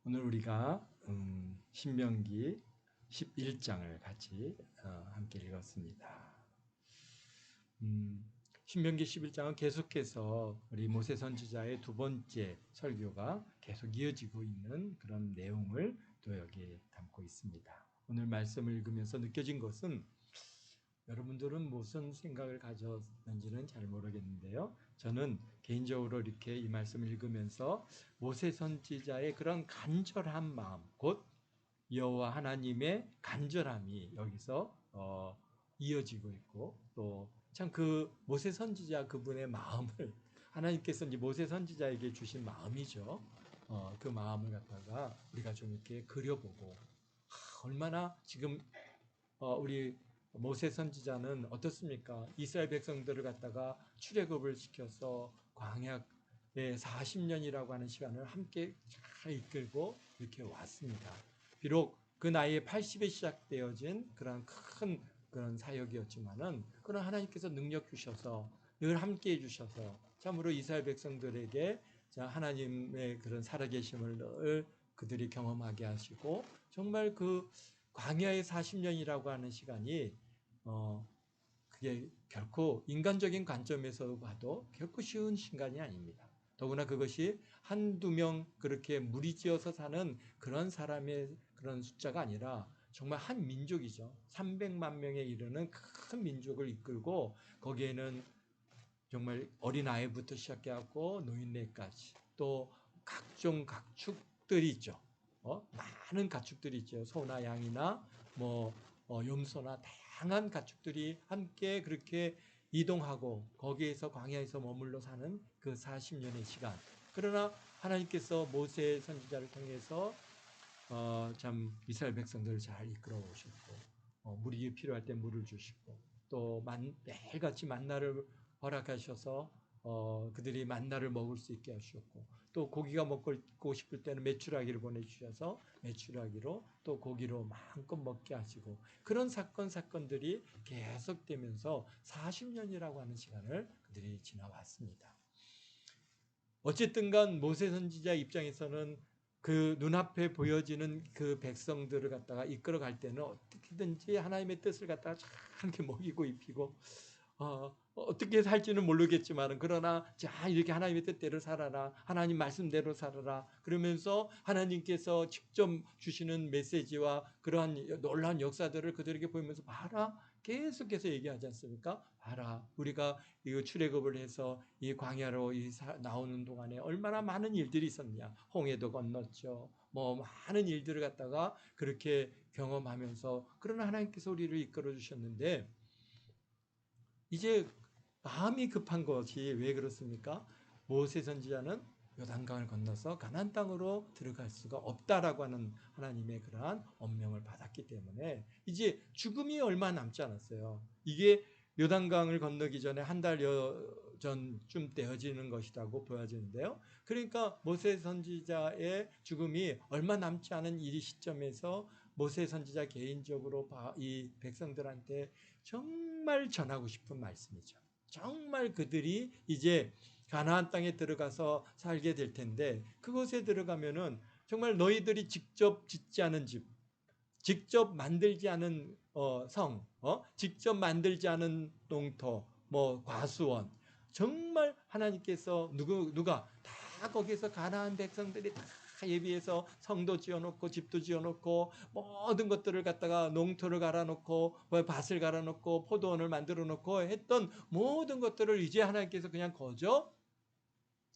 오늘 우리가 신명기 11장을 같이 함께 읽었습니다. 신명기 11장은 계속해서 우리 모세 선지자의 두 번째 설교가 계속 이어지고 있는 그런 내용을 또 여기에 담고 있습니다. 오늘 말씀을 읽으면서 느껴진 것은 여러분들은 무슨 생각을 가졌는지는 잘 모르겠는데요. 저는 개인적으로 이렇게 이 말씀을 읽으면서 모세 선지자의 그런 간절한 마음, 곧 여호와 하나님의 간절함이 여기서 이어지고 있고, 또 참 그 모세 선지자 그분의 마음을 하나님께서 이제 모세 선지자에게 주신 마음이죠. 그 마음을 갖다가 우리가 좀 이렇게 그려보고, 얼마나 지금 우리 모세 선지자는 어떻습니까? 이스라엘 백성들을 갖다가 출애굽을 시켜서 광야에 40년이라고 하는 시간을 함께 잘 이끌고 이렇게 왔습니다. 비록 그 나이에 80에 시작되어진 그런 큰 그런 사역이었지만은 그런 하나님께서 능력 주셔서 늘 함께 해주셔서 참으로 이스라엘 백성들에게 하나님의 그런 살아계심을 늘 그들이 경험하게 하시고, 정말 그 광야의 40년이라고 하는 시간이 그게 결코 인간적인 관점에서 봐도 결코 쉬운 시간이 아닙니다. 더구나 그것이 한두 명 그렇게 무리지어서 사는 그런 사람의 그런 숫자가 아니라 정말 한 민족이죠. 300만 명에 이르는 큰 민족을 이끌고, 거기에는 정말 어린아이부터 시작해갖고 노인네까지 또 각종 가축들이 있죠. 많은 가축들이 있죠. 소나 양이나 염소나 다양한 가축들이 함께 그렇게 이동하고 거기에서 광야에서 머물러 사는 그 40년의 시간. 그러나 하나님께서 모세 선지자를 통해서 참 이스라엘 백성들을 잘 이끌어 오셨고, 물이 필요할 때 물을 주시고, 또 매일같이 만나를 허락하셔서 그들이 만나를 먹을 수 있게 하셨고, 또 고기가 먹고 싶을 때는 메추라기를 보내주셔서 메추라기로 또 고기로 마음껏 먹게 하시고, 그런 사건들이 계속되면서 40년이라고 하는 시간을 그들이 지나왔습니다. 어쨌든 간 모세 선지자 입장에서는 그 눈앞에 보여지는 그 백성들을 갖다가 이끌어갈 때는 어떻게든지 하나님의 뜻을 갖다가 잘 이렇게 먹이고 입히고, 어떻게 살지는 모르겠지만, 그러나 자, 이렇게 하나님의 뜻대로 살아라, 하나님 말씀대로 살아라, 그러면서 하나님께서 직접 주시는 메시지와 그러한 놀라운 역사들을 그들에게 보이면서 봐라, 계속해서 얘기하지 않습니까? 봐라, 우리가 이거 출애굽을 해서 이 광야로 나오는 동안에 얼마나 많은 일들이 있었냐. 홍해도 건넜죠. 많은 일들을 갖다가 그렇게 경험하면서, 그러나 하나님께서 우리를 이끌어 주셨는데, 이제 마음이 급한 것이 왜 그렇습니까? 모세 선지자는 요단강을 건너서 가나안 땅으로 들어갈 수가 없다라고 하는 하나님의 그러한 엄명을 받았기 때문에 이제 죽음이 얼마 남지 않았어요. 이게 요단강을 건너기 전에 한 달 전쯤 되어지는 것이라고 보여지는데요. 그러니까 모세 선지자의 죽음이 얼마 남지 않은 이 시점에서 모세 선지자 개인적으로 이 백성들한테 정말 전하고 싶은 말씀이죠. 정말 그들이 이제 가나안 땅에 들어가서 살게 될 텐데, 그곳에 들어가면은 정말 너희들이 직접 짓지 않은 집, 직접 만들지 않은 성, 직접 만들지 않은 농토, 과수원, 정말 하나님께서 누가 다 거기서 가나안 백성들이 다 예비해서 성도 지어놓고 집도 지어놓고 모든 것들을 갖다가 농토를 갈아놓고 밭을 갈아놓고 포도원을 만들어놓고 했던 모든 것들을 이제 하나님께서 그냥 거저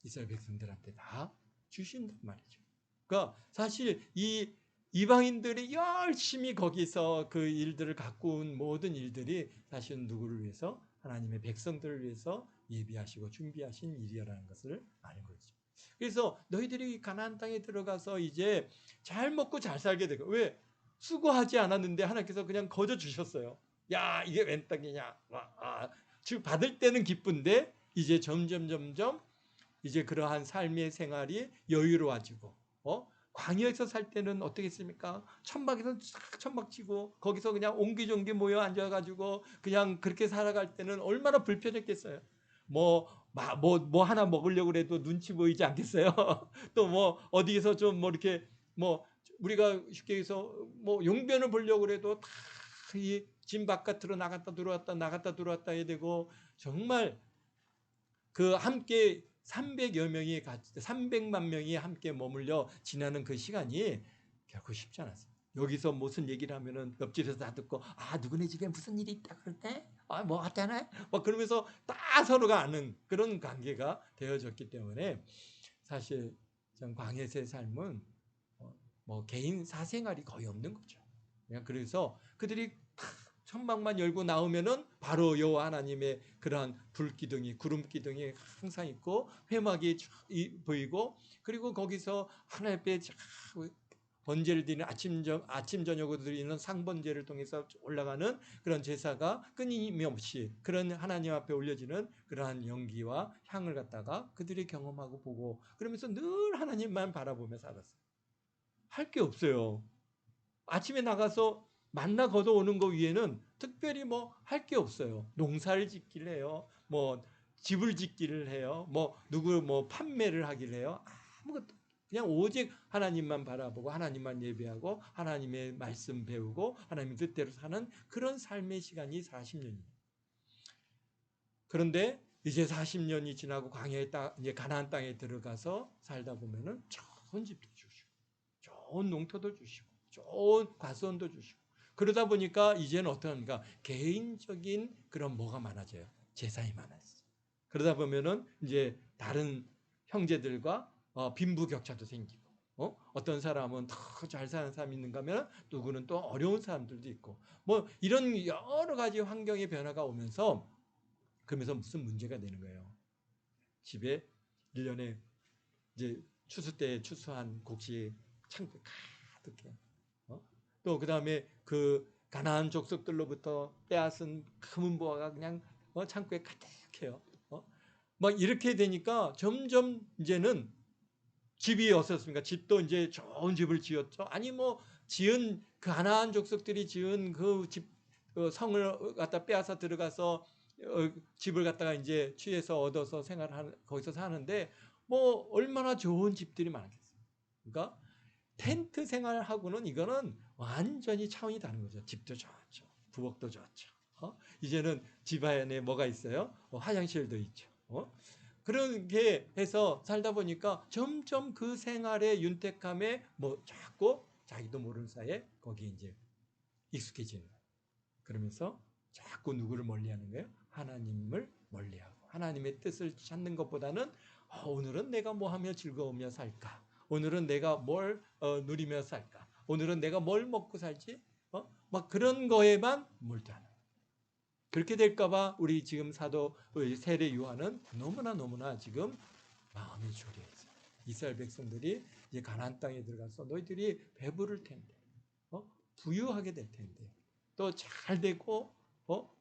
이스라엘 백성들한테 다 주신단 말이죠. 그러니까 사실 이 이방인들이 열심히 거기서 그 일들을 갖고 온 모든 일들이 사실은 누구를 위해서? 하나님의 백성들을 위해서 예비하시고 준비하신 일이라는 것을 알고 있죠. 그래서 너희들이 가나안 땅에 들어가서 이제 잘 먹고 잘 살게 되고, 왜? 수고하지 않았는데 하나님께서 그냥 거저 주셨어요. 야, 이게 웬 땅이냐. 즉 받을 때는 기쁜데 이제 점점 이제 그러한 삶의 생활이 여유로워지고, 광야에서 살 때는 어떻게 했습니까? 천막에서 천막치고 거기서 그냥 옹기종기 모여 앉아가지고 그냥 그렇게 살아갈 때는 얼마나 불편했겠어요. 하나 먹으려고 해도 눈치 보이지 않겠어요? 또 어디에서 좀 이렇게 뭐 우리가 쉽게 해서 뭐 용변을 보려고 그래도 다 이 집 바깥으로 나갔다 들어왔다 해야 되고, 정말 그 함께 300만 명이 함께 머물려 지나는 그 시간이 결코 쉽지 않았어요. 여기서 무슨 얘기를 하면은 옆집에서 다 듣고, 아, 누구네 집에 무슨 일이 있다 그러대? 아, 뭐 하잖아요? 막 그러면서 다 서로가 아는 그런 관계가 되어졌기 때문에, 사실 전 광야의 삶은 뭐 개인 사생활이 거의 없는 거죠. 그냥 그래서 그들이 천막만 열고 나오면은 바로 여호와 하나님의 그러한 불기둥이, 구름 기둥이 항상 있고, 회막이 보이고, 그리고 거기서 하나님 앞에 번제를 드리는 아침 저녁으로 드리는 상번제를 통해서 올라가는 그런 제사가 끊임없이 그런 하나님 앞에 올려지는 그러한 연기와 향을 갖다가 그들이 경험하고 보고, 그러면서 늘 하나님만 바라보며 살았어요. 할 게 없어요. 아침에 나가서 만나 걷어오는 거 위에는 특별히 뭐 할 게 없어요. 농사를 짓기를 해요. 뭐 집을 짓기를 해요. 뭐 누구 뭐 판매를 하기를 해요. 아무것도, 그냥 오직 하나님만 바라보고 하나님만 예배하고 하나님의 말씀 배우고 하나님 뜻대로 사는 그런 삶의 시간이 40년이에요. 그런데 이제 40년이 지나고 광야의 땅, 이제 가나안 땅에 들어가서 살다 보면은 좋은 집도 주시고, 좋은 농토도 주시고, 좋은 과수원도 주시고, 그러다 보니까 이제는 어떠한가, 개인적인 그런 뭐가 많아져요. 재산이 많아졌어요. 그러다 보면은 이제 다른 형제들과 빈부격차도 생기고, 어떤 사람은 더 잘 사는 사람이 있는가 하면 누구는 또 어려운 사람들도 있고, 뭐 이런 여러 가지 환경의 변화가 오면서, 그러면서 무슨 문제가 되는 거예요. 집에 1년에 이제 추수 때 추수한 곡식 창고에 가득해. 또 그다음에 그 가나안 족속들로부터 빼앗은 금은 보화가 그냥 창고에 가득해요. 막 이렇게 되니까 점점 이제는 집이 어떻습니까? 집도 이제 좋은 집을 지었죠. 아니 뭐 지은 그 가나안 족속들이 지은 그 집 성을 갖다 빼앗아 들어가서 집을 갖다가 이제 취해서 얻어서 생활하는, 거기서 사는데 뭐 얼마나 좋은 집들이 많겠어요. 그러니까 텐트 생활하고는 이거는 완전히 차원이 다른 거죠. 집도 좋죠. 부엌도 좋죠. 이제는 집 안에 뭐가 있어요? 화장실도 있죠. 그렇게 해서 살다 보니까 점점 그 생활의 윤택함에 뭐 자꾸 자기도 모르는 사이에 거기 이제 익숙해지는 거예요. 그러면서 자꾸 누구를 멀리하는 거예요? 하나님을 멀리하고 하나님의 뜻을 찾는 것보다는 오늘은 내가 뭐 하며 즐거우며 살까? 오늘은 내가 뭘 누리며 살까? 오늘은 내가 뭘 먹고 살지? 막 그런 거에만 몰두하는. 그렇게 될까봐 우리 지금 사도 세례 요한은 너무나 지금 마음이 졸여 있어요. 이스라엘 백성들이 이제 가나안 땅에 들어가서 너희들이 배부를 텐데, 부유하게 될 텐데, 또 잘 되고,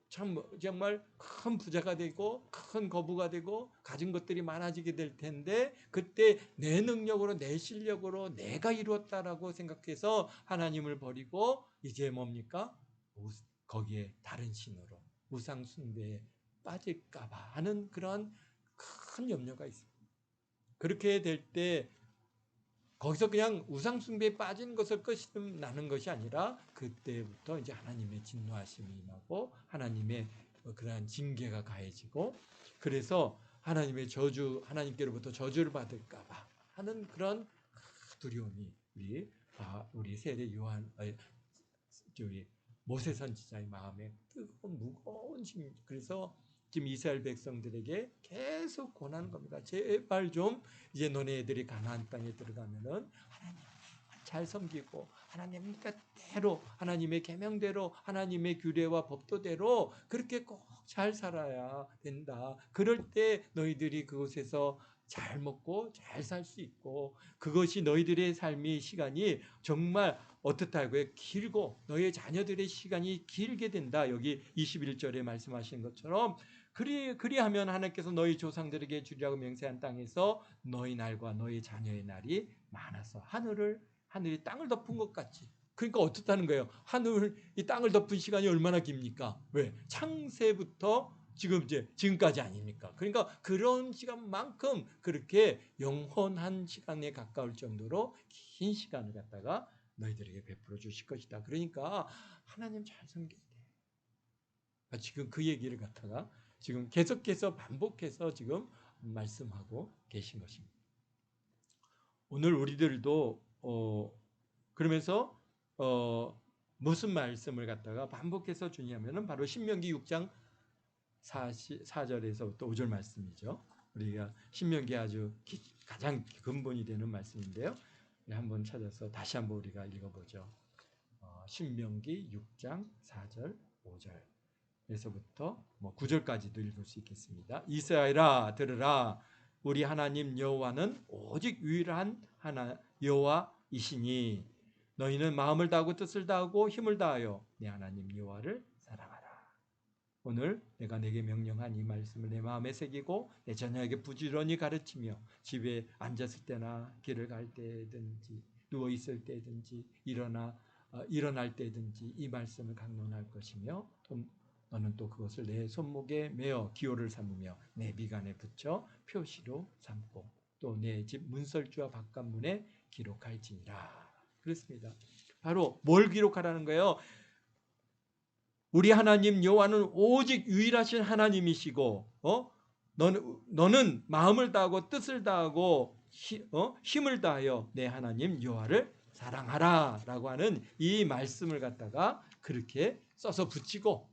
참 정말 큰 부자가 되고 큰 거부가 되고 가진 것들이 많아지게 될 텐데, 그때 내 능력으로 내 실력으로 내가 이루었다라고 생각해서 하나님을 버리고 이제 뭡니까? 거기에 다른 신으로 우상 숭배에 빠질까봐 하는 그런 큰 염려가 있습니다. 그렇게 될 때 거기서 그냥 우상 숭배에 빠진 것을 끝나는 것이 아니라 그때부터 이제 하나님의 진노하심이 임하고 하나님의 그러한 징계가 가해지고, 그래서 하나님의 저주, 하나님께로부터 저주를 받을까봐 하는 그런 두려움이 우리 세례 요한, 우리 모세 선지자의 마음에 뜨거운 무거운 짐. 그래서 지금 이스라엘 백성들에게 계속 권하는 겁니다. 제발 좀 이제 너네들이 가나안 땅에 들어가면은 하나님 잘 섬기고 하나님 뜻대로, 하나님의 계명대로, 하나님의 규례와 법도대로 그렇게 꼭 잘 살아야 된다. 그럴 때 너희들이 그곳에서 잘 먹고 잘 살 수 있고, 그것이 너희들의 삶의 시간이 정말 어떻다고요? 길고 너희 자녀들의 시간이 길게 된다. 여기 21절에 말씀하신 것처럼 그리하면 하나님께서 너희 조상들에게 주리라고 맹세한 땅에서 너희 날과 너희 자녀의 날이 많아서 하늘이 땅을 덮은 것 같이. 그러니까 어떻다는 거예요? 하늘 이 땅을 덮은 시간이 얼마나 깁니까? 왜? 창세부터 지금 이제 지금까지 아닙니까? 그러니까 그런 시간만큼 그렇게 영원한 시간에 가까울 정도로 긴 시간을 갖다가 너희들에게 베풀어 주실 것이다. 그러니까 하나님 잘 섬겨야 돼. 지금 그 얘기를 갖다가 지금 계속해서 반복해서 지금 말씀하고 계신 것입니다. 오늘 우리들도 그러면서 무슨 말씀을 갖다가 반복해서 주냐면은 바로 신명기 6장 4절에서부터 5절 말씀이죠. 우리가 신명기 아주 가장 근본이 되는 말씀인데요. 한번 찾아서 다시 한번 우리가 읽어보죠. 신명기 6장 4절 5절에서부터 9절까지도 읽을 수 있겠습니다. 이스라엘아 들으라, 우리 하나님 여호와는 오직 유일한 여호와이시니 너희는 마음을 다하고 뜻을 다하고 힘을 다하여 내 하나님 여호와를 사랑하라. 오늘 내가 내게 명령한 이 말씀을 내 마음에 새기고 내 자녀에게 부지런히 가르치며 집에 앉았을 때나 길을 갈 때든지 누워 있을 때든지 일어날 때든지 이 말씀을 강론할 것이며 너는 또 그것을 내 손목에 메어 기호를 삼으며 내 미간에 붙여 표시로 삼고 또 내 집 문설주와 바깥문에 기록할지니라. 그렇습니다. 바로 뭘 기록하라는 거예요? 우리 하나님 여호와는 오직 유일하신 하나님이시고 너는 마음을 다하고 뜻을 다하고 힘을 다하여 내 하나님 여호와를 사랑하라 라고 하는 이 말씀을 갖다가 그렇게 써서 붙이고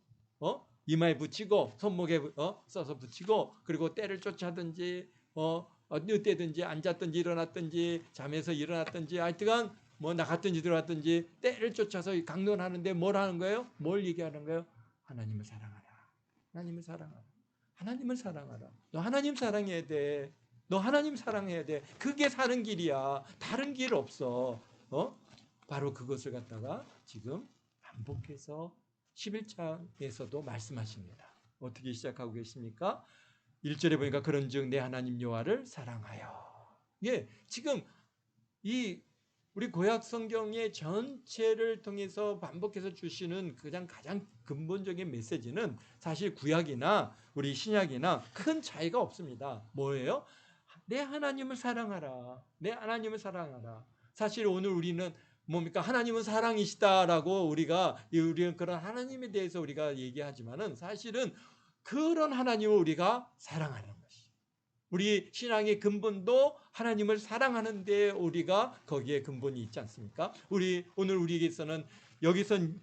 이마에 붙이고 손목에 써서 붙이고 그리고 때를 쫓아든지 어느 때든지 앉았든지 일어났든지 잠에서 일어났든지 하여튼간 나갔든지 들어왔든지 때를 쫓아서 강론하는데 뭘 하는 거예요? 뭘 얘기하는 거예요? 하나님을 사랑하라. 하나님을 사랑하라. 하나님을 사랑하라. 너 하나님 사랑해야 돼. 너 하나님 사랑해야 돼. 그게 사는 길이야. 다른 길 없어. 바로 그것을 갖다가 지금 반복해서 11장에서도 말씀하십니다. 어떻게 시작하고 계십니까? 1절에 보니까 그런즉 내 하나님 여호와를 사랑하여. 예, 지금 이 우리 구약 성경의 전체를 통해서 반복해서 주시는 가장 근본적인 메시지는 사실 구약이나 우리 신약이나 큰 차이가 없습니다. 뭐예요? 내 하나님을 사랑하라. 내 하나님을 사랑하라. 사실 오늘 우리는 뭡니까? 하나님은 사랑이시다라고 우리는 그런 하나님에 대해서 우리가 얘기하지만은 사실은 그런 하나님을 우리가 사랑하는 것이. 우리 신앙의 근본도 하나님을 사랑하는 데 우리가 거기에 근본이 있지 않습니까? 오늘 우리에게서는 여기선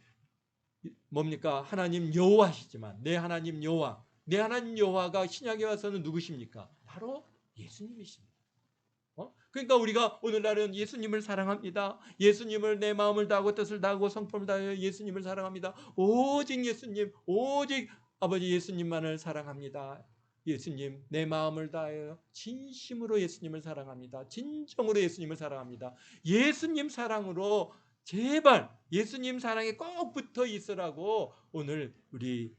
뭡니까? 하나님 여호와시지만 내 하나님 여호와가 신약에 와서는 누구십니까? 바로 예수님이십니다. 그러니까 우리가 오늘날은 예수님을 사랑합니다. 예수님을 내 마음을 다하고 뜻을 다하고 성품을 다하여 예수님을 사랑합니다. 오직 예수님, 오직 아버지 예수님만을 사랑합니다. 예수님, 내 마음을 다하여 진심으로 예수님을 사랑합니다. 진정으로 예수님을 사랑합니다. 예수님 사랑으로 제발 예수님 사랑에 꼭 붙어 있으라고 오늘 우리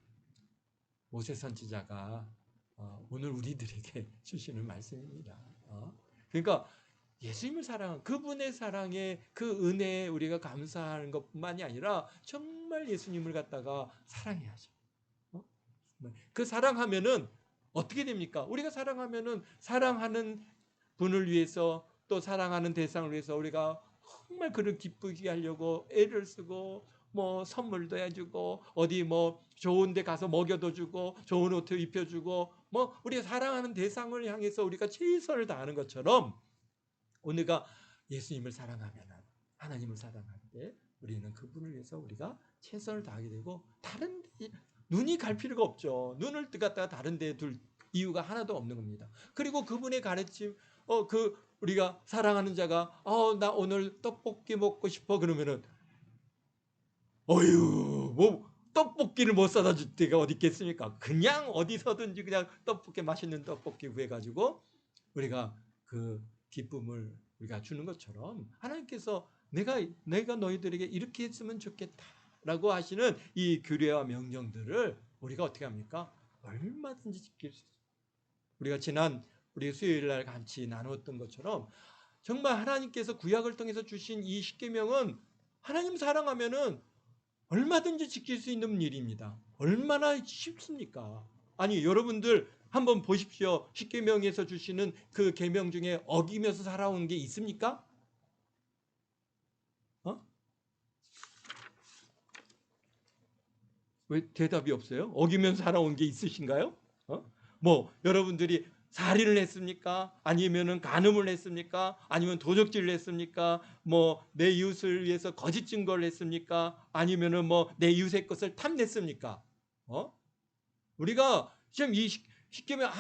모세 선지자가 오늘 우리들에게 주시는 말씀입니다. 그러니까 예수님을 사랑한 그분의 사랑에 그 은혜에 우리가 감사하는 것뿐만이 아니라 정말 예수님을 갖다가 사랑해야죠. 그 사랑하면은 어떻게 됩니까? 우리가 사랑하면은 사랑하는 분을 위해서 또 사랑하는 대상을 위해서 우리가 정말 그를 기쁘게 하려고 애를 쓰고 선물도 해주고 어디 좋은 데 가서 먹여도 주고 좋은 옷을 입혀주고 우리가 사랑하는 대상을 향해서 우리가 최선을 다하는 것처럼 우리가 예수님을 사랑하면 하나님을 사랑할 때 우리는 그분을 위해서 우리가 최선을 다하게 되고 다른 데 눈이 갈 필요가 없죠. 눈을 갖다가 다른 데에 둘 이유가 하나도 없는 겁니다. 그리고 그분의 가르침 우리가 사랑하는 자가 나 오늘 떡볶이 먹고 싶어 그러면은 떡볶이를 못 사다 줄 때가 어디 있겠습니까? 그냥 어디서든지 그냥 맛있는 떡볶이 구해가지고 우리가 그 기쁨을 우리가 주는 것처럼 하나님께서 내가 너희들에게 이렇게 했으면 좋겠다라고 하시는 이 규례와 명령들을 우리가 어떻게 합니까? 얼마든지 지킬 수 있어요. 우리가 우리 수요일 날 같이 나눴던 것처럼 정말 하나님께서 구약을 통해서 주신 이 십계명은 하나님 사랑하면은 얼마든지 지킬 수 있는 일입니다. 얼마나 쉽습니까? 아니 여러분들 한번 보십시오. 십계명에서 주시는 그 계명 중에 어기면서 살아온 게 있습니까? 왜 대답이 없어요? 어기면서 살아온 게 있으신가요? 뭐 여러분들이 살인을 했습니까? 아니면은 간음을 했습니까? 아니면 도적질을 했습니까? 뭐 내 이웃을 위해서 거짓 증거를 했습니까? 아니면은 뭐 내 이웃의 것을 탐냈습니까? 우리가 지금 이 십계명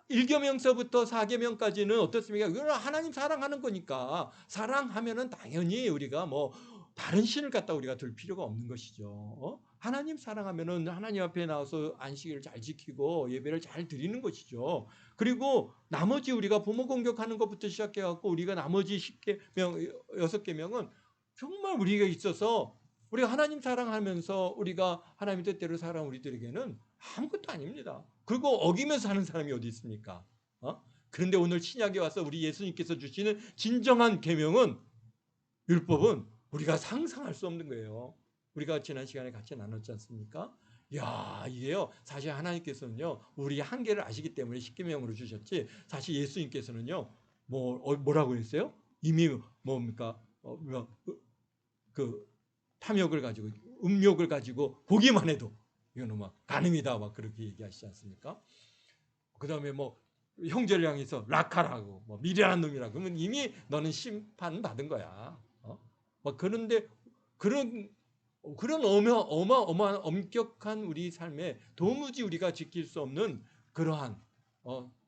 1계명서부터 4계명까지는 어떻습니까? 이거는 하나님 사랑하는 거니까 사랑하면은 당연히 우리가 뭐 다른 신을 갖다 우리가 둘 필요가 없는 것이죠. 하나님 사랑하면은 하나님 앞에 나와서 안식일을 잘 지키고 예배를 잘 드리는 것이죠. 그리고 나머지 우리가 부모 공격하는 것부터 시작해 갖고 우리가 나머지 10계명 6계명은 정말 우리가 있어서 우리가 하나님 사랑하면서 우리가 하나님 뜻대로 살아온 우리들에게는 아무것도 아닙니다. 그리고 어기면서 사는 사람이 어디 있습니까? 그런데 오늘 신약에 와서 우리 예수님께서 주시는 진정한 계명은 율법은 우리가 상상할 수 없는 거예요. 우리가 지난 시간에 같이 나눴지 않습니까? 야, 이게요. 사실 하나님께서는요. 우리 한계를 아시기 때문에 십계명으로 주셨지. 사실 예수님께서는요. 뭐라고 했어요? 이미 뭡니까? 그 탐욕을 가지고 음욕을 가지고 보기만 해도 이거는 막 간음이다 막 그렇게 얘기하시지 않습니까? 그다음에 뭐 형제를 향해서 락하라고 뭐 미련한 놈이라고 그러면 이미 너는 심판 받은 거야. 막 그런데 그런 어마어마한 엄격한 우리 삶에 도무지 우리가 지킬 수 없는 그러한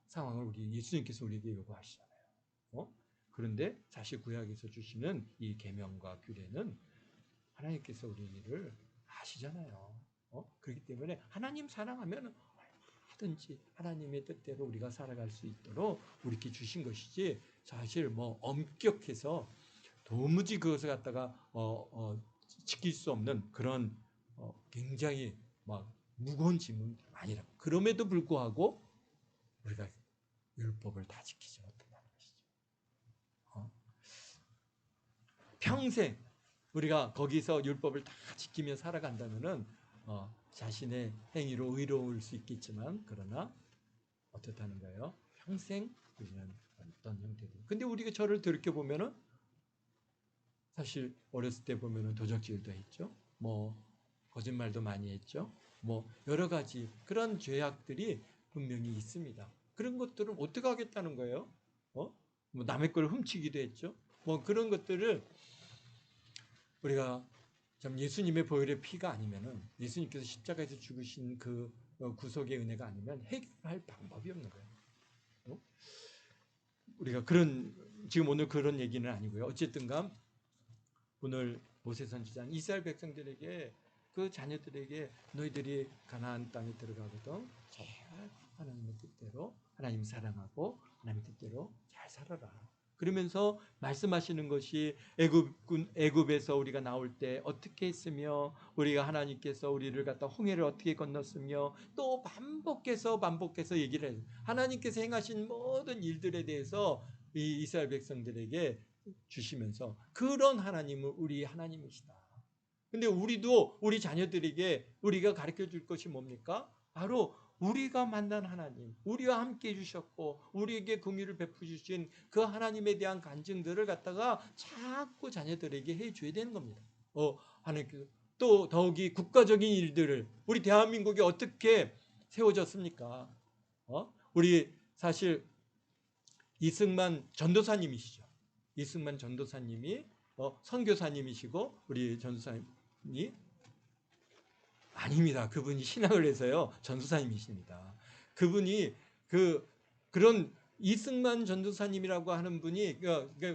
상황을 우리 예수님께서 우리에게 요구하시잖아요. 그런데 사실 구약에서 주시는 이 계명과 규례는 하나님께서 우리를 아시잖아요. 그렇기 때문에 하나님 사랑하면 하든지 하나님의 뜻대로 우리가 살아갈 수 있도록 우리께 주신 것이지 사실 뭐 엄격해서 도무지 그것을 갖다가 지킬 수 없는 그런 굉장히 막 무거운 짐은 아니라 그럼에도 불구하고 우리가 율법을 다 지키지 못한다는 것이죠. 평생 우리가 거기서 율법을 다 지키며 살아간다면은 자신의 행위로 의로울 수 있겠지만 그러나 어떻다는 거예요? 평생 우리는 어떤 형태로. 근데 우리가 저를 돌이켜 보면은 사실 어렸을 때 보면은 도적질도 했죠. 뭐 거짓말도 많이 했죠. 뭐 여러 가지 그런 죄악들이 분명히 있습니다. 그런 것들은 어떻게 하겠다는 거예요? 뭐 남의 걸 훔치기도 했죠. 뭐 그런 것들을 우리가 참 예수님의 보혈의 피가 아니면은 예수님께서 십자가에서 죽으신 그 구속의 은혜가 아니면 해결할 방법이 없는 거예요. 우리가 지금 오늘 그런 얘기는 아니고요. 어쨌든간 오늘 모세 선지자는 이스라엘 백성들에게 그 자녀들에게 너희들이 가나안 땅에 들어가거든 잘 하나님의 뜻대로 하나님 사랑하고 하나님의 뜻대로 잘 살아라. 그러면서 말씀하시는 것이 애굽에서 우리가 나올 때 어떻게 했으며 우리가 하나님께서 우리를 갖다 홍해를 어떻게 건넜으며 또 반복해서 얘기를 해요. 하나님께서 행하신 모든 일들에 대해서 이 이스라엘 백성들에게 주시면서 그런 하나님은 우리 하나님이시다. 근데 우리도 우리 자녀들에게 우리가 가르쳐 줄 것이 뭡니까? 바로 우리가 만난 하나님, 우리와 함께 해주셨고 우리에게 긍휼을 베푸신 그 하나님에 대한 간증들을 갖다가 자꾸 자녀들에게 해줘야 되는 겁니다. 하나님께서 또 더욱이 국가적인 일들을 우리 대한민국이 어떻게 세워졌습니까? 우리 사실 이승만 전도사님이시죠. 이승만 전도사님이 선교사님이시고 우리 전도사님이 아닙니다. 그분이 신학을 해서요 전도사님이십니다. 그분이 그런 이승만 전도사님이라고 하는 분이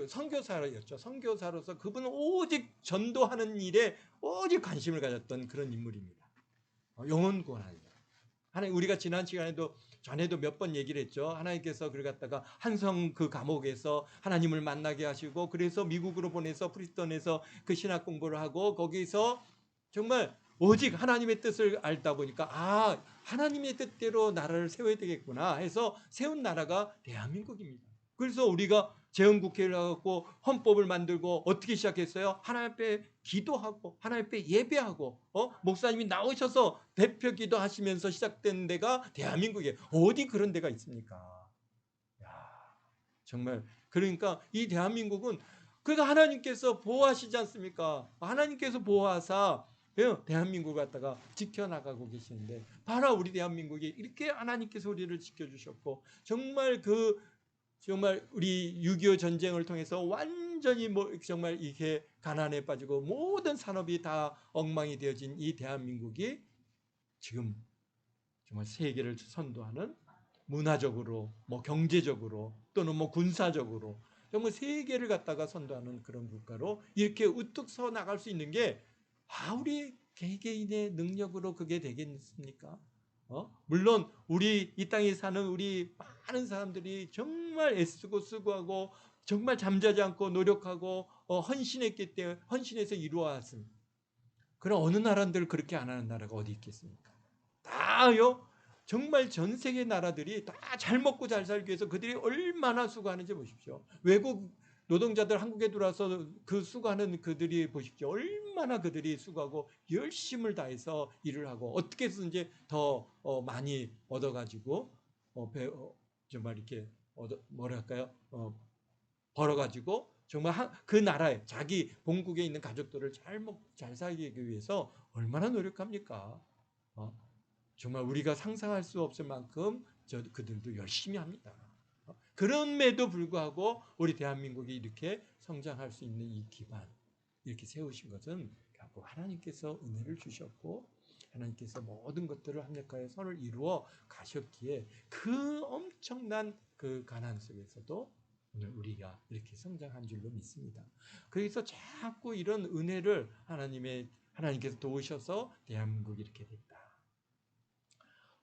선교사였죠. 선교사로서 그분은 오직 전도하는 일에 오직 관심을 가졌던 그런 인물입니다. 영혼 구원하는 하나님 우리가 지난 시간에도 전에도 몇 번 얘기를 했죠. 하나님께서 그를 갖다가 한성 그 감옥에서 하나님을 만나게 하시고 그래서 미국으로 보내서 프리스턴에서 그 신학 공부를 하고 거기서 정말 오직 하나님의 뜻을 알다 보니까 하나님의 뜻대로 나라를 세워야 되겠구나 해서 세운 나라가 대한민국입니다. 그래서 우리가 재헌국회를 하고 헌법을 만들고 어떻게 시작했어요? 하나님 앞에 기도하고 하나님 앞에 예배하고 목사님이 나오셔서 대표 기도하시면서 시작된 데가 대한민국에 어디 그런 데가 있습니까? 야, 정말 그러니까 이 대한민국은 그러니까 하나님께서 보호하시지 않습니까? 하나님께서 보호하사 대한민국을 갖다가 지켜나가고 계시는데 바로 우리 대한민국이 이렇게 하나님께서 우리를 지켜주셨고 정말 우리 6.25 전쟁을 통해서 완전히 정말 이게 가난에 빠지고 모든 산업이 다 엉망이 되어진 이 대한민국이 지금 정말 세계를 선도하는 문화적으로 경제적으로 또는 군사적으로 정말 세계를 갖다가 선도하는 그런 국가로 이렇게 우뚝 서 나갈 수 있는 게 우리 개개인의 능력으로 그게 되겠습니까? 물론 우리 이 땅에 사는 우리 많은 사람들이 정말 애쓰고 수고하고 정말 잠자지 않고 노력하고 헌신했기 때문에 헌신해서 이루어왔습니다. 그럼 어느 나라들 그렇게 안 하는 나라가 어디 있겠습니까? 다요. 정말 전 세계 나라들이 다 잘 먹고 잘 살기 위해서 그들이 얼마나 수고하는지 보십시오. 외국 노동자들 한국에 들어와서 그 수고하는 그들이 보십시오. 얼마나 그들이 수고하고 열심을 다해서 일을 하고 어떻게 해서든지 더 많이 얻어가지고 정말 이렇게 뭐랄까요? 벌어가지고 정말 그 나라에 자기 본국에 있는 가족들을 잘 살기 위해서 얼마나 노력합니까? 정말 우리가 상상할 수 없을 만큼 그들도 열심히 합니다. 그럼에도 불구하고 우리 대한민국이 이렇게 성장할 수 있는 이 기반 이렇게 세우신 것은 결국 하나님께서 은혜를 주셨고 하나님께서 모든 것들을 합력하여 선을 이루어 가셨기에 그 엄청난 그 가난 속에서도 오늘 우리가 이렇게 성장한 줄로 믿습니다. 그래서 자꾸 이런 은혜를 하나님께서 도우셔서 대한민국이 이렇게 됐다.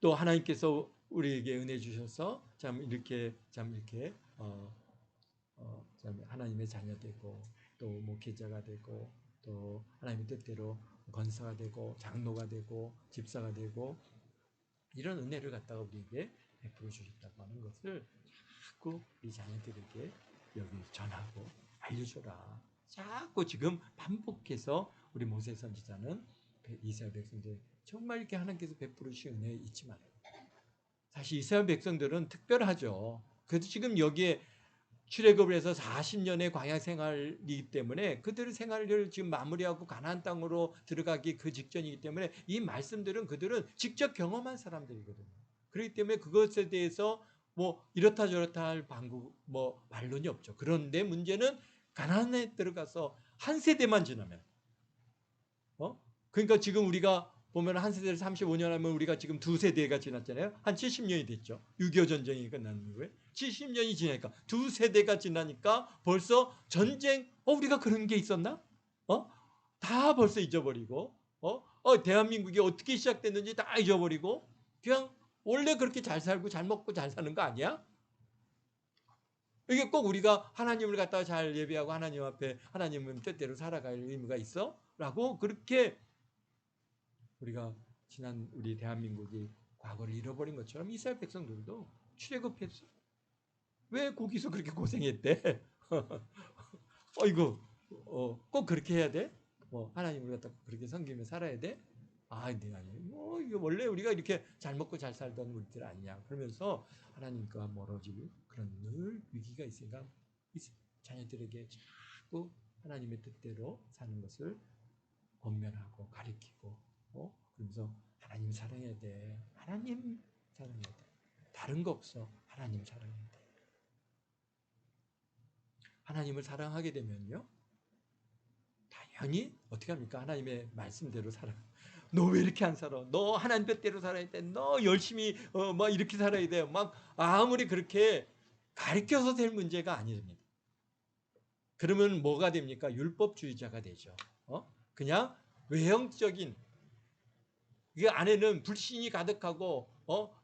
또 하나님께서 우리에게 은혜 주셔서 참 이렇게 하나님의 자녀 되고 또 목회자가 되고 또 하나님의 뜻대로 권사가 되고 장로가 되고 집사가 되고 이런 은혜를 갖다가 우리에게 베풀어 주셨다고 하는 것을 자꾸 우리 자녀들에게 여기 전하고 알려줘라. 자꾸 지금 반복해서 우리 모세 선지자는 이스라엘 백성들 정말 이렇게 하나님께서 베풀어 주신 은혜 잊지 말아요. 사실 이스라엘 백성들은 특별하죠. 그래도 지금 여기에 출애굽을 해서 40년의 광야 생활이기 때문에 그들의 생활을 지금 마무리하고 가나안 땅으로 들어가기 그 직전이기 때문에 이 말씀들은 그들은 직접 경험한 사람들이거든요. 그렇기 때문에 그것에 대해서 이렇다 저렇다 할 반론이 없죠. 그런데 문제는 가나안에 들어가서 한 세대만 지나면 그러니까 지금 우리가 보면 한 세대를 35년 하면 우리가 지금 두 세대가 지났잖아요. 한 70년이 됐죠. 6.25 전쟁이 끝난 이후에 70년이 지나니까 두 세대가 지나니까 벌써 전쟁 우리가 그런 게 있었나? 다 벌써 잊어버리고 대한민국이 어떻게 시작됐는지 다 잊어버리고 그냥 원래 그렇게 잘 살고 잘 먹고 잘 사는 거 아니야? 이게 꼭 우리가 하나님을 갖다가 잘 예배하고 하나님 앞에 하나님의 뜻대로 살아갈 의무가 있어? 라고 그렇게 우리가 지난 우리 대한민국이 과거를 잃어버린 것처럼 이스라엘 백성들도 출애굽했어. 왜 거기서 그렇게 고생했대? 이거 꼭 그렇게 해야 돼? 하나님을 갖다 그렇게 섬기며 살아야 돼? 네, 아니. 이거 원래 우리가 이렇게 잘 먹고 잘 살던 우리들 아니냐. 그러면서 하나님과 멀어질 그런 늘 위기가 있으니까 자녀들에게 자꾸 하나님의 뜻대로 사는 것을 권면하고 가르치고 그러면서 하나님 사랑해야 돼. 하나님 사랑해야 돼. 다른 거 없어. 하나님 사랑해야 돼. 하나님을 사랑하게 되면요. 당연히 어떻게 합니까? 하나님의 말씀대로 살아. 너 왜 이렇게 안 살아? 너 하나님 뜻대로 살아야 돼. 너 열심히 막 이렇게 살아야 돼. 막 아무리 그렇게 가르쳐서 될 문제가 아닙니다. 그러면 뭐가 됩니까? 율법주의자가 되죠. 그냥 외형적인 그 안에는 불신이 가득하고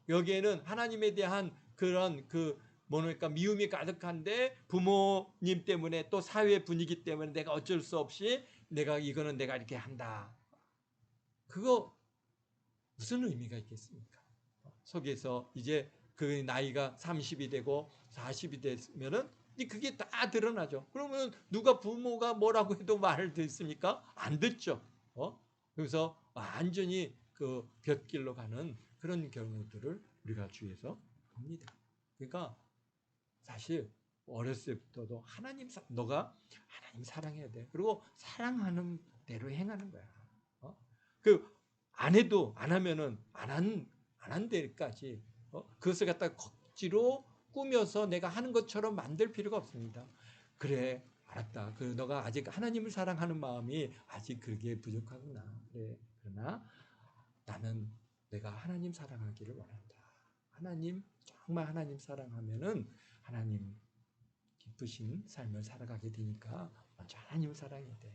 여기에는 하나님에 대한 그런 뭐랄까 미움이 가득한데 부모님 때문에 또 사회 분위기 때문에 내가 어쩔 수 없이 이거는 내가 이렇게 한다. 그거 무슨 의미가 있겠습니까? 속에서 이제 그 나이가 30이 되고 40이 되면은 그게 다 드러나죠. 그러면 누가 부모가 뭐라고 해도 말을 듣습니까? 안 듣죠. 그래서 완전히 그 곁길로 가는 그런 경우들을 우리가 주위에서 봅니다. 그러니까 사실 어렸을 때부터도 너가 하나님 사랑해야 돼. 그리고 사랑하는 대로 행하는 거야. 안 해도 안 하면은 안 한 데까지 그것을 갖다 억지로 꾸며서 내가 하는 것처럼 만들 필요가 없습니다. 그래, 알았다. 너가 아직 하나님을 사랑하는 마음이 아직 그게 부족하구나. 그래, 그러나 나는 내가 하나님 사랑하기를 원한다. 정말 하나님 사랑하면은 하나님 기쁘신 삶을 살아가게 되니까 먼저 하나님을 사랑해야 돼.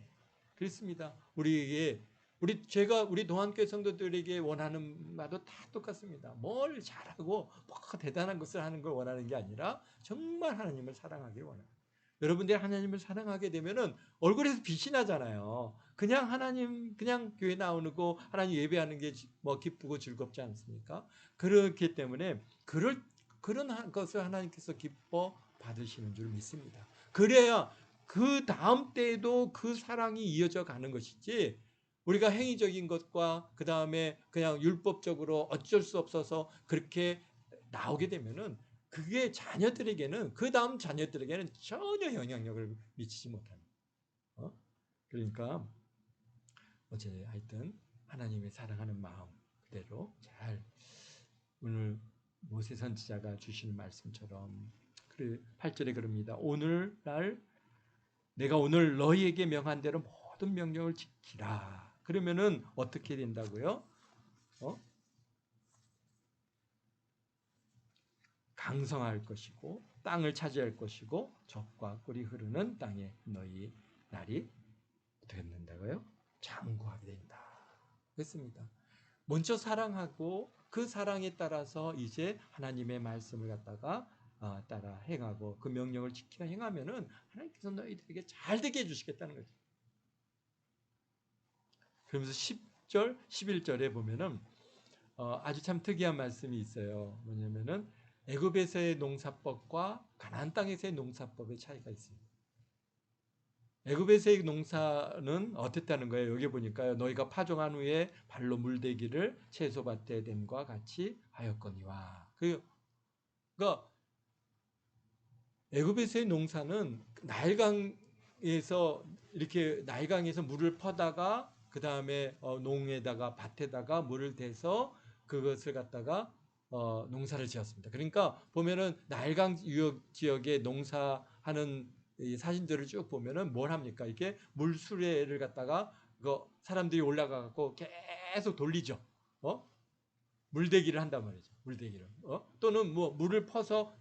그렇습니다. 우리 동안교회 성도들에게 원하는 바도 다 똑같습니다. 뭘 잘하고 뭐 대단한 것을 하는 걸 원하는 게 아니라 정말 하나님을 사랑하길 원합니다. 여러분들이 하나님을 사랑하게 되면은 얼굴에서 빛이 나잖아요. 그냥 교회 나오는 거 하나님 예배하는 게 뭐 기쁘고 즐겁지 않습니까? 그렇기 때문에 그런 것을 하나님께서 기뻐 받으시는 줄 믿습니다. 그래야 그 다음 때에도 그 사랑이 이어져 가는 것이지, 우리가 행위적인 것과 그 다음에 그냥 율법적으로 어쩔 수 없어서 그렇게 나오게 되면은 그게 그 다음 자녀들에게는 전혀 영향력을 미치지 못합니다. 그러니까 하여튼 하나님의 사랑하는 마음 그대로 잘, 오늘 모세 선지자가 주시는 말씀처럼 8절에 그럽니다. 오늘날 내가 오늘 너희에게 명한 대로 모든 명령을 지키라. 그러면은 어떻게 된다고요? 강성할 것이고 땅을 차지할 것이고 젖과 꿀이 흐르는 땅에 너희 날이 어떻게 된다고요? 장구하게 된다. 그렇습니다. 먼저 사랑하고 그 사랑에 따라서 이제 하나님의 말씀을 갖다가 따라 행하고 그 명령을 지켜 행하면은 하나님께서 너희들에게 잘 되게 해주시겠다는 거죠. 그러면서 10절, 11절에 보면은 아주 참 특이한 말씀이 있어요. 뭐냐면은 애굽에서의 농사법과 가나안 땅에서의 농사법의 차이가 있습니다. 애굽에서의 농사는 어땠다는 거예요? 여기 보니까요. 너희가 파종한 후에 발로 물대기를 채소밭에 됨과 같이 하였거니와. 그러니까 애굽에서의 농사는 나일강에서 물을 퍼다가 그 다음에 농에다가 밭에다가 물을 대서 그것을 갖다가 농사를 지었습니다. 그러니까 보면은 나일강 유역 지역에 농사하는 이 사진들을 쭉 보면은 뭘 합니까? 이게 물수레를 갖다가 사람들이 올라가 갖고 계속 돌리죠. 물대기를 한단 말이죠. 물대기를. 또는 뭐 물을 퍼서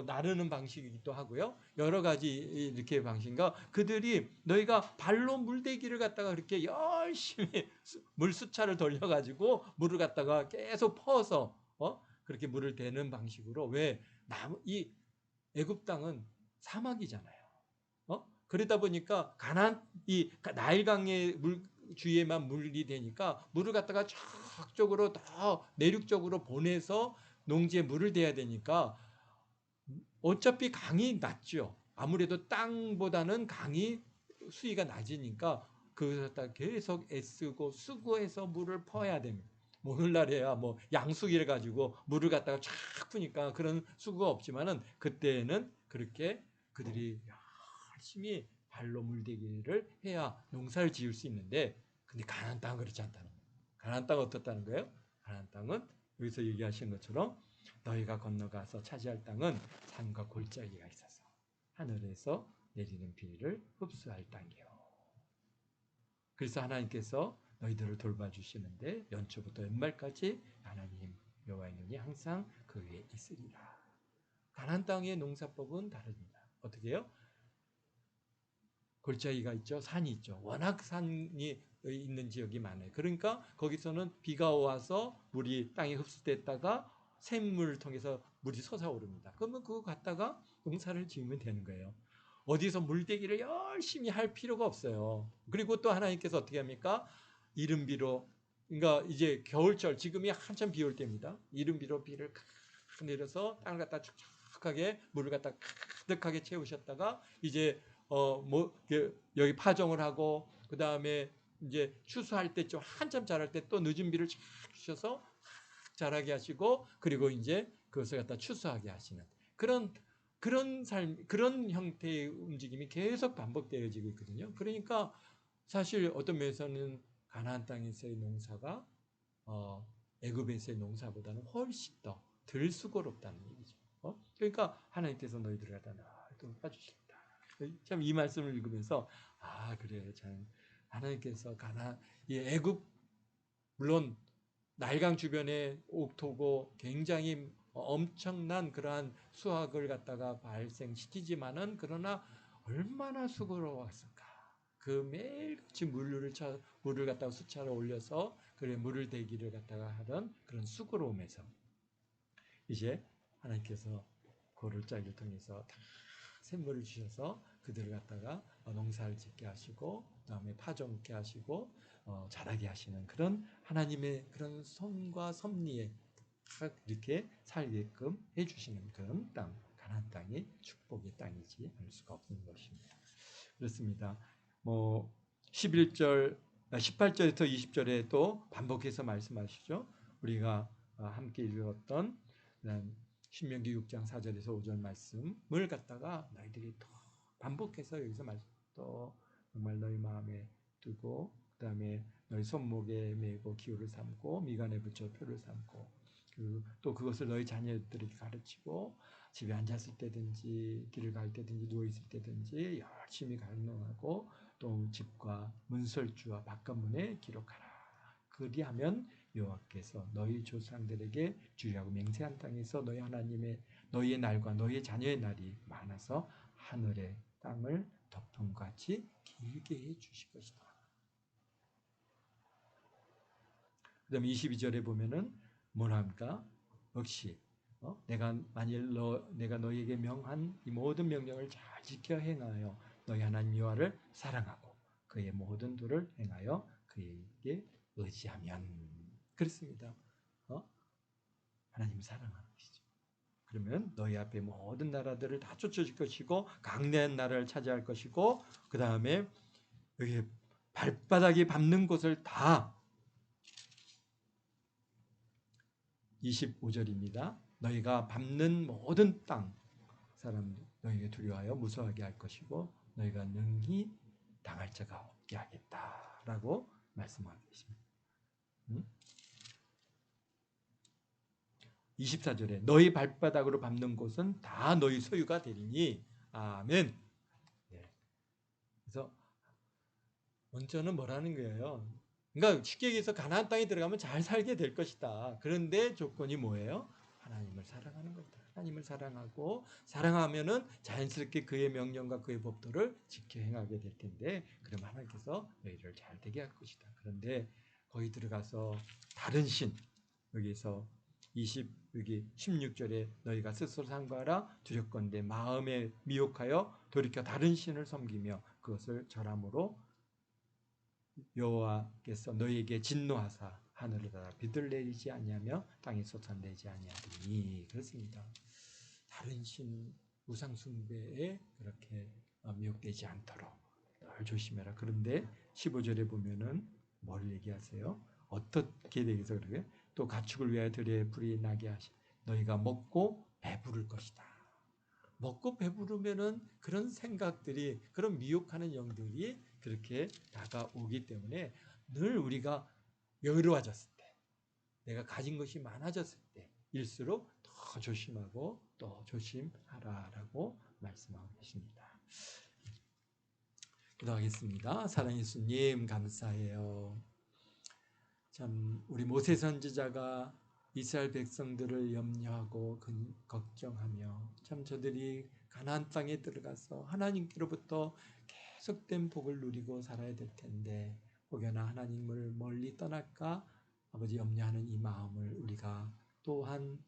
나르는 방식이기도 하고요. 여러 가지 이렇게 방식인가. 그들이 너희가 발로 물대기를 갖다가 그렇게 열심히 물수차를 돌려가지고 물을 갖다가 계속 퍼서 그렇게 물을 대는 방식으로. 왜? 이 애굽 땅은 사막이잖아요. 그러다 보니까 이 나일강의 주위에만 물이 되니까 물을 갖다가 저쪽으로 더 내륙적으로 보내서 농지에 물을 대야 되니까 어차피 강이 낮죠. 아무래도 땅보다는 강이 수위가 낮으니까 그것을 갖다 계속 애쓰고 수고해서 물을 퍼야 됩니다. 오늘날에야 뭐 양수기를 가지고 물을 갖다가 쫙 푸니까 그런 수고가 없지만은 그때는 그렇게 그들이 열심히 발로 물대기를 해야 농사를 지을 수 있는데, 근데 가나안 땅은 그렇지 않다는 거예요. 가나안 땅은 어떻다는 거예요? 가나안 땅은 여기서 얘기하신 것처럼 너희가 건너가서 차지할 땅은 산과 골짜기가 있어서 하늘에서 내리는 비를 흡수할 땅이요. 그래서 하나님께서 너희들을 돌봐주시는데 연초부터 연말까지 하나님 여호와의 눈이 항상 그 위에 있으리라. 가나안 땅의 농사법은 다릅니다. 어떻게 해요? 골짜기가 있죠. 산이 있죠. 워낙 산이 있는 지역이 많아요. 그러니까 거기서는 비가 와서 물이 땅에 흡수됐다가 샘물을 통해서 물이 솟아오릅니다. 그러면 그거 갖다가 농사를 지으면 되는 거예요. 어디서 물대기를 열심히 할 필요가 없어요. 그리고 또 하나님께서 어떻게 합니까? 이른비로, 그러니까 이제 겨울철, 지금이 한참 비 올 때입니다. 이른비로 비를 칵 내려서 땅을 갖다 축축 넉넉하게 물을 갖다 가득하게 채우셨다가 이제 여기 파종을 하고 그 다음에 이제 추수할 때좀 한참 자랄 때 또 늦은 비를 쫙 주셔서 자라게 하시고 그리고 이제 그것을 갖다 추수하게 하시는 그런 삶, 그런 형태의 움직임이 계속 반복되어지고 있거든요. 그러니까 사실 어떤 면에서는 가나안 땅에서의 농사가 애굽에서의 농사보다는 훨씬 더 덜 수고롭다는 얘기죠. 그러니까 하나님께서 너희들을 갖다 또 봐주시겠다. 참 이 말씀을 읽으면서 그래 참 하나님께서 이 애굽 물론 나일강 주변에 옥토고 굉장히 엄청난 그러한 수확을 갖다가 발생시키지만은 그러나 얼마나 수고로웠을까. 그 매일같이 물을 갖다가 수차로 올려서 그래 물을 대기를 갖다가 하던 그런 수고로움에서 이제 하나님께서 고를짜기를 통해서 다 샘물을 주셔서 그들을 갖다가 농사를 짓게 하시고 그다음에 파종케 하시고 자라게 하시는 그런 하나님의 그런 손과 섭리에 이렇게 살게끔 해주시는 그런 땅, 가나안 땅이 축복의 땅이지 않을 수가 없는 것입니다. 그렇습니다. 18절부터 20절에 또 반복해서 말씀하시죠. 우리가 함께 읽었던 신명기 6장 4절에서 5절 말씀을 갖다가 너희들이 또 반복해서 여기서 또 정말 너희 마음에 두고 그다음에 너희 손목에 메고 기호를 삼고 미간에 붙여 표를 삼고 또 그것을 너희 자녀들에게 가르치고 집에 앉았을 때든지 길을 갈 때든지 누워 있을 때든지 열심히 강론하고 또 집과 문설주와 바깥문에 기록하라. 그리하면 여호와께서 너희 조상들에게 주리라고 맹세한 땅에서 너희 하나님의 너희의 날과 너희의 자녀의 날이 많아서 하늘의 땅을 덮은 같이 길게 해 주실 것이다. 그 다음에 22절에 보면은 뭐라 합니까? 역시 내가 너희에게 명한 이 모든 명령을 잘 지켜 행하여 너희 하나님 여호와를 사랑하고 그의 모든 도를 행하여 그에게 의지하면 그렇습니다. 하나님을 사랑하는 것이죠. 그러면 너희 앞에 모든 나라들을 다 쫓아줄 것이고 강대한 나라를 차지할 것이고 그 다음에 여기 발바닥이 밟는 곳을 다 25절입니다. 너희가 밟는 모든 땅 사람들 너희에게 두려워하여 무서워하게 할 것이고 너희가 능히 당할 자가 없게 하겠다라고 말씀하고 계십니다. 24절에 너희 발바닥으로 밟는 곳은 다 너희 소유가 되리니 아멘. 그래서 먼저는 뭐라는 거예요? 그러니까 쉽게 얘기해서 가나안 땅에 들어가면 잘 살게 될 것이다. 그런데 조건이 뭐예요? 하나님을 사랑하는 것이다. 하나님을 사랑하고 사랑하면은 자연스럽게 그의 명령과 그의 법도를 지켜 행하게 될 텐데 그럼 하나님께서 너희를 잘 되게 할 것이다. 그런데 거기 들어가서 다른 신 여기서 여기 16절에 너희가 스스로 상고하라 두렵건대 마음에 미혹하여 돌이켜 다른 신을 섬기며 그것을 절함으로 여호와께서 너희에게 진노하사 하늘을 닫아 비를 내리지 아니하며 땅에 쏟아내지 아니하리니 그렇습니다. 다른 신 우상 숭배에 그렇게 미혹되지 않도록 늘 조심해라. 그런데 15절에 보면은 뭘 얘기하세요? 어떻게 되겠어 그러게? 또 가축을 위하여 들에 불이 나게 하시 너희가 먹고 배부를 것이다. 먹고 배부르면은 그런 생각들이 그런 미혹하는 영들이 그렇게 다가오기 때문에 늘 우리가 여유로워졌을 때 내가 가진 것이 많아졌을 때일수록 더 조심하고 또 조심하라라고 말씀하고 계십니다. 기도하겠습니다. 사랑의 예수님 감사해요. 참 우리 모세 선지자가 이스라엘 백성들을 염려하고 걱정하며 참 저들이 가나안 땅에 들어가서 하나님께로부터 계속된 복을 누리고 살아야 될 텐데 혹여나 하나님을 멀리 떠날까 아버지 염려하는 이 마음을 우리가 또한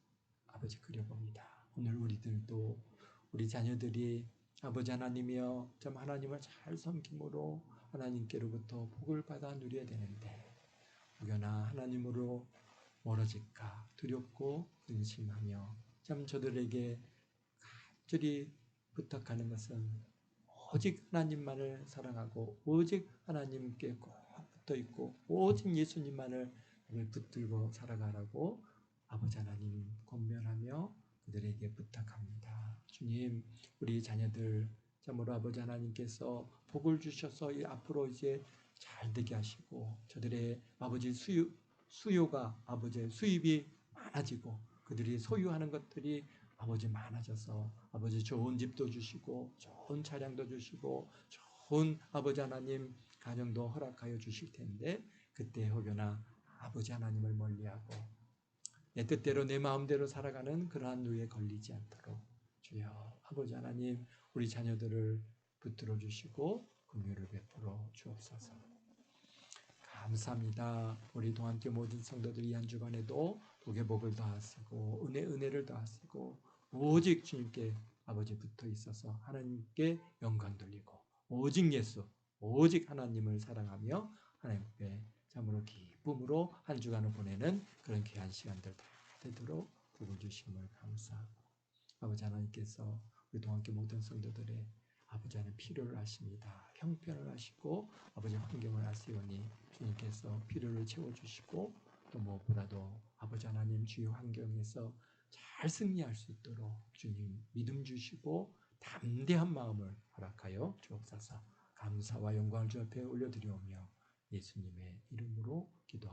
아버지 그려봅니다. 오늘 우리들도 우리 자녀들이 아버지 하나님이여 참 하나님을 잘 섬김으로 하나님께로부터 복을 받아 누려야 되는데 혹여나 하나님으로 멀어질까 두렵고 근심하며 참 저들에게 간절히 부탁하는 것은 오직 하나님만을 사랑하고 오직 하나님께 꼭 붙어 있고 오직 예수님만을 붙들고 살아가라고 아버지 하나님 권면하며 그들에게 부탁합니다. 주님, 우리 자녀들 참으로 아버지 하나님께서 복을 주셔서 앞으로 이제 잘 되게 하시고 저들의 아버지 수요가 아버지 수입이 많아지고 그들이 소유하는 것들이 아버지 많아져서 아버지 좋은 집도 주시고 좋은 차량도 주시고 좋은 아버지 하나님 가정도 허락하여 주실 텐데 그때 혹여나 아버지 하나님을 멀리하고 내 뜻대로 내 마음대로 살아가는 그러한 누에 걸리지 않도록 주여 아버지 하나님 우리 자녀들을 붙들어 주시고 긍휼을 베풀어 주옵소서. 감사합니다. 우리도 함께 모든 성도들이 한 주간에도 복의 복을 더하시고 은혜를 더하시고 오직 주님께 아버지 붙어 있어서 하나님께 영광 돌리고 오직 예수 오직 하나님을 사랑하며 하나님께 참으로 기쁨으로 한 주간을 보내는 그런 귀한 시간들 다 되도록 복을 주심을 감사하고 아버지 하나님께서 우리도 함께 모든 성도들의 아버지 하나님 필요를 아십니다. 형편을 아시고 아버지 환경을 아시오니 주님께서 필요를 채워주시고 또 무엇보다도 아버지 하나님 주의 환경에서 잘 승리할 수 있도록 주님 믿음 주시고 담대한 마음을 허락하여 주옵소서. 감사와 영광을 주 앞에 올려드리오며 예수님의 이름으로 기도합니다.